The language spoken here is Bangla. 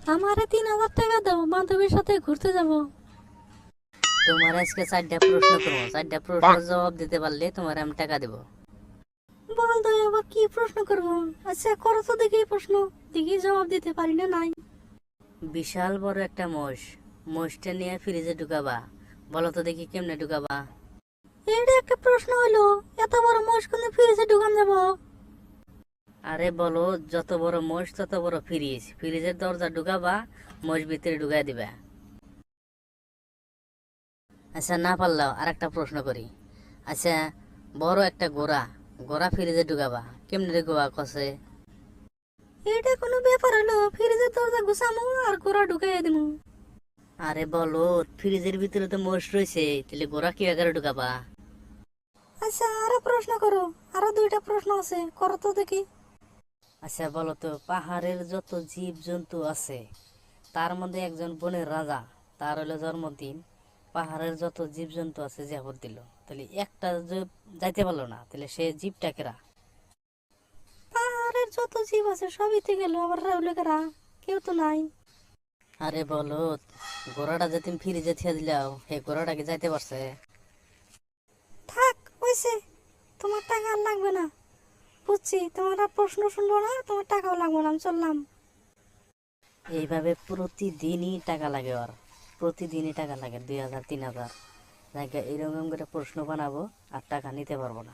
আমারে 3,000 টাকা দাও, বান্ধবীর সাথে ঘুরতে যাব। তোমার আজকে 4টা প্রশ্ন করবো, 4টা প্রশ্ন জবাব দিতে পারলে তোমার আমি টাকা দেবো। বল তো এবার কি প্রশ্ন করব? আচ্ছা করো তো দেখি প্রশ্ন, দেখি জবাব দিতে পারি না নাই। বিশাল বড় একটা মোষ, মোষটা নিয়ে ফ্রিজে ঢুকাবা, বলো তো দেখি কেমনে ঢুকাবা? এটা একটা প্রশ্ন হইলো? এত বড় মোষ কোন ফ্রিজে ঢুকান যাব? আরে বলো, যত বড় মোষ তত বড় ফ্রিজ, ফ্রিজের দরজা ঢুকাবা, মোষ ভিতরে ঢুকাই দিবা। আচ্ছা না পারলাও আর একটা প্রশ্ন করি। আচ্ছা, বড় একটা ঘোড়া, ঘোড়া ফ্রিজে ঢুকাবা, কেমনে ঢুকাবা কসে? এটা কোনো ব্যাপার হলো? ফ্রিজের দরজা ঘুষামু আর ঘোড়া ঢুকাইয়া দিমু। আরে বলো, ফ্রিজের ভিতরে তো মোষ রয়েছে, তাহলে ঘোড়া কি আকারে ঢুকাবা? আচ্ছা আরো প্রশ্ন করো, আরো 2টা প্রশ্ন আছে, করো তো দেখি। আচ্ছা বলো তো, পাহাড়ের যত জীব জন্তু আছে তার মধ্যে একজন বনের রাজা, তার হলো জন্মদিন, পাহাড়ের যত জীব জন্তু আছে জিয়াফত দিল, তাহলে একটা যে যাইতে পারলো না, তাহলে সে জীবটা কেরা? পাহাড়ের যত জীব আছে সবই তো গেল, আবার রাউলে কারা? কেউ তো নাই। আরে বলো, ঘোড়াটা যে তুমি ফ্রিজে থিয়া দিলাও, হে ঘোড়াটা কি যাইতে পারছে? থাক, হইছে, তোমার টাকা আর লাগবে না। বুঝছি, তোমার আর প্রশ্ন শুনবো না, তোমার টাকাও লাগবে না, আমি চললাম। এইভাবে প্রতিদিনই টাকা লাগে, ওর প্রতিদিনই টাকা লাগে 2,000 3,000 জায়গা, এরকম করে প্রশ্ন বানাবো আর টাকা নিতে পারবো না।